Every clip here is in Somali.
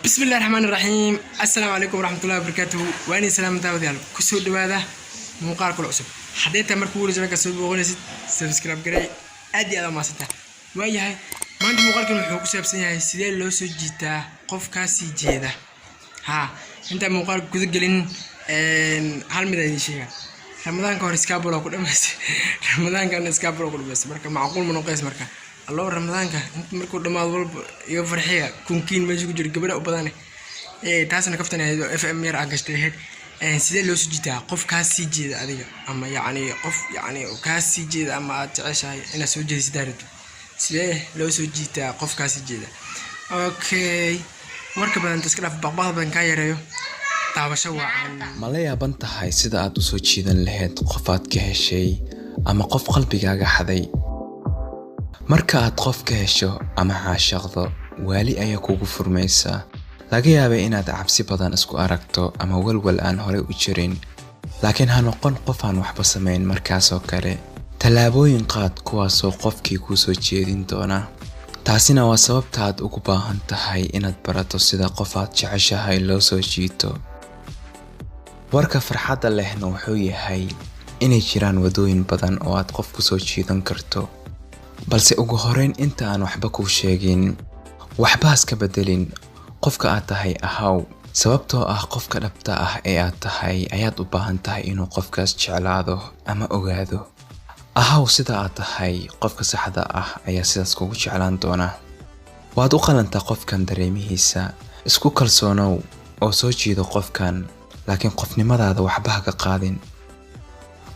بسم الله الرحمن الرحيم. السلام عليكم ورحمة الله وبركاته. وأنا سلام داود يالله كسر دواده مقال كل عصب حديت مركول جرك سوي بقولي سبسكرايب قري أدي على ما سته وياهي ما أنت مقال كل حقوق سبسية سيدي لو سجيته قف كاسي جيده ها أنت مقال كذا قلنا هالمدة شيء رمضان كان إسكابولا كله بس رمضان كان إسكابولا كله بس مركب معقول من قيس مركب الله رمضان كان أنت مركب لما أقول يفرحية كونكين ما يجوا جرب قبله وبدانه تاسنا كفتنا FM مير عقشته سيدي لو سجيته قف كاسي جيد هذه أما يعني قف يعني وكاسي جيد أما تعيش هاي أنا سوجي سدارد سيدي لو سجيته قف كاسي جيد أوكي مركب أنت سكراف بعض بنكايريو ma la yaaban tahay sida aad u soo jiidan lahayd qof aad ka heshay ama qof qalbigaaga xaday marka aad qof ka hesho ama caashaqdo wali ayaa kugu furmaysa laga yaabay inaad cabsi badan isku aragto ama walwal aan hore u jirin laakiin ha noqon qof aan waxba sameyn markaas oo kale talaabooyin qaad kuwaas oo qofkii ku soo jeedin doona taasina waa sababta aad ugu baahan tahay inaad barato sida qof aad jeceshahay loo soo jiito warka farxadda lehna wuxuu yahay inay jiraan wadooyin badan oo aad qof ku soo jiidan karto balse ugu horeyn inta aan waxba ku sheegin waxba iska bedelin qofka aad tahay ahaw sababtoo ah qofka dhabta ah ee aad tahay ayaad u baahan tahay inuu qofkaas jeclaado ama ogaado ahaw sida aad tahay qofka saxda ah ayaa sidaas kugu jeclaan doona waad u qalantaa qofkan dareemihiisa isku kalsoonow oo soo jiido qofkan laakiin qofnimadaada waxba ha ka qaadin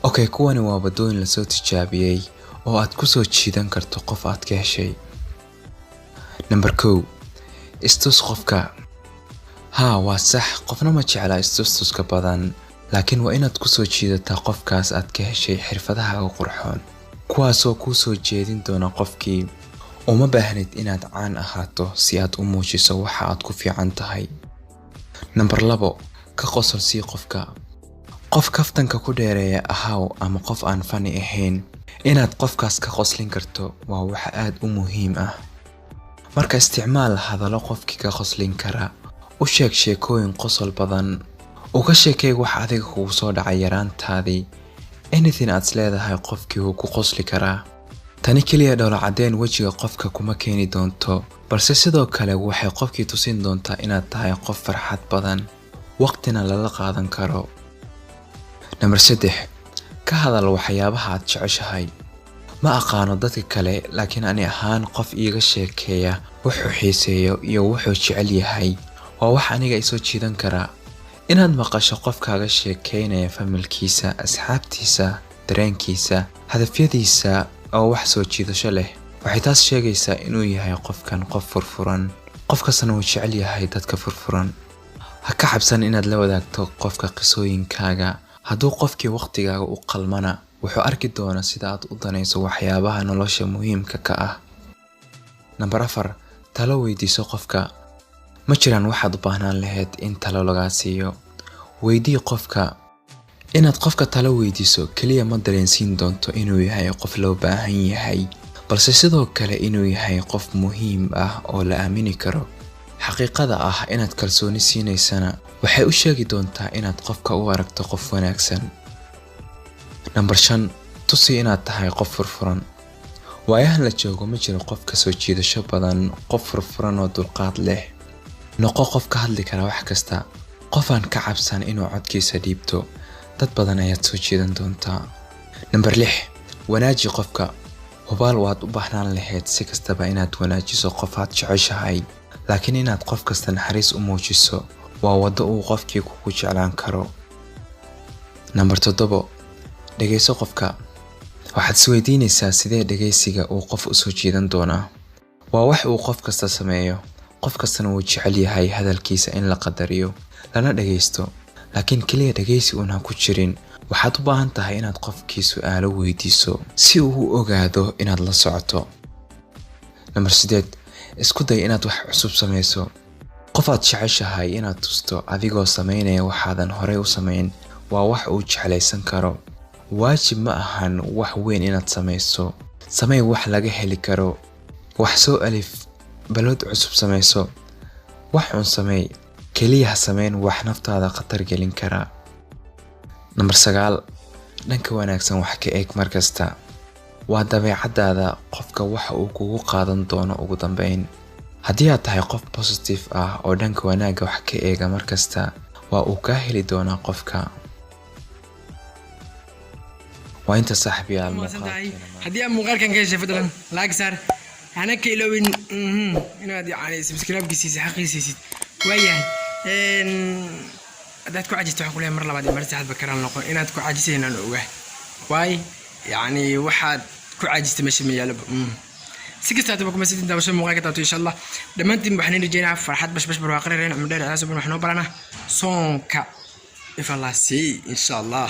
okay kuwani waa wadooyin la soo tijaabiyay oo aad ku soo jiidan karto qof aad ka heshay number 2 istus qofka waa sax qofna ma jecla istuska badan laakiin waa inaad ku soo jiidataa qofkaas aad ka heshay xirfadaha ugu qurxoon kuwaasoo ku soo jeedin doona qofkii uma baahnid inaad caan ahaato si aad u muujiso waxa aad ku fiican tahay number 2 ka qosol si qof kaftanka ku dheereeya ahaw ama qof aan fani ahayn inaad qofkaas ka qoslin karto waa wax aad u muhiim ah marka isticmaal hadallo qofkii ka qoslin kara u sheeg sheekooyin qosol badan uga sheekay wax adiga kugu soo dhacay yaraantaadii anything aad leedahay qofkii uu ku qosli karaa tani kaliya dhoola cadeen wajiga qofka kuma keeni doonto balse sidoo kale waxay qofkii tusin doontaa inaad tahay qof farxad badan waqtina lala qaadan karo number 3 ka hadal waxyaabaha aad jeceshahay ma aqaano dadka kale laakiin ani ahaan qof iiga sheekeeya wuxuu xiiseeyo iyo wuxuu jecel yahay waa wax aniga i soo jiidan kara inaad maqasho qofkaaga sheekeynaya familkiisa asxaabtiisa dareenkiisa hadafyadiisa oo wax soo jiidasho leh waxay taas sheegaysaa inuu yahay qofkan qof furfuran qofkasna uu jecel yahay dadka furfuran ha ka xabsan inaad la wadaagto qofka qisooyinkaaga hadduu qofkii waqtigaaga u qalmana wuxuu arki doonaa sida aad u danayso waxyaabaha nolosha muhiimka ka ah number 4 talo weydiiso qofka ma jiraan waxaad u baahnaan lahayd in talo lagaa siiyo weydii qofka inaad qofka talo weydiiso kaliya ma dareensiin doonto inuu yahay qof loo baahan yahay balse sidoo kale inuu yahay qof muhiim ah oo la aamini karo xaqiiqada ah inaad kalsooni siinaysana waxay u sheegi doontaa inaad qofka u aragto qof wanaagsan number 5 tusi inaad tahay qof furfuran waayahan la joogo ma jiro qof ka soo jiidasho badan qof furfuran oo dulqaad leh noqo qof ka hadli kara wax kasta qof aan ka cabsan inuu codkiisa dhiibto dad badan ayaad soo jiidan doontaa number 6 wanaaji qofka hubaal waad u baahnaan lahayd si kastaba inaad wanaajiso qof aad jeceshahay laakiin inaad qof kasta naxariis u muujiso waa wado uu qofkii kugu jeclaan karo number 7 dhageyso qofka waxaad isweydiinaysaa sidee dhageysiga uu qof u soo jiidan doonaa waa wax uu qof kasta sameeyo qof kastana uu jecel yahay hadalkiisa in la qadariyo lana dhageysto laakiin kaliya dhageysi uun ha ku jirin waxaad u baahan tahay inaad qofkii su'aalo weydiiso si uu u ogaado inaad la socoto number 8 isku day inaad wax cusub samayso qof aad jeceshahay inaad tusto adigoo sameynaya waxaadan horey u sameyn waa wax uu jeclaysan karo waajib ma ahan wax weyn inaad samayso samee wax laga heli karo wax soo alif balod cusub samayso wax un sameey keliya ha sameyn wax naftaada khatar gelin kara. Number 9 dhanka wanaagsan wax ka eeg markasta. waa dabeecadaada qofka waxa uu kugu qaadan doono ugu dambeyn. haddii aad tahay qof positive ah oo dhanka wanaagga wax ka eega markasta waa uu ka heli doonaa qofka. waa inta saaxiibayaal haddii aad muuqaalkan ka heshay fadlan like saar hana ka ilowin inaad yani subscribe gisiisid xaqiisiisid waayahay hadaad ku cajisto waxaan ku leeyahay mar labaad iyo mar saddexaad bakaraan noqon inaad ku cajiseen aan ogaa waay yani waxaad ku cajistay meesha ma yaalo si kasta aad kuma sidin daawasho muuqaalka taabto insha Allah dhamaantiin waxaan rajeynaa farxad bash barwaaqo reereen cumar dheer aasoo waxaan noo baranaa soonka if Allah si insha Allah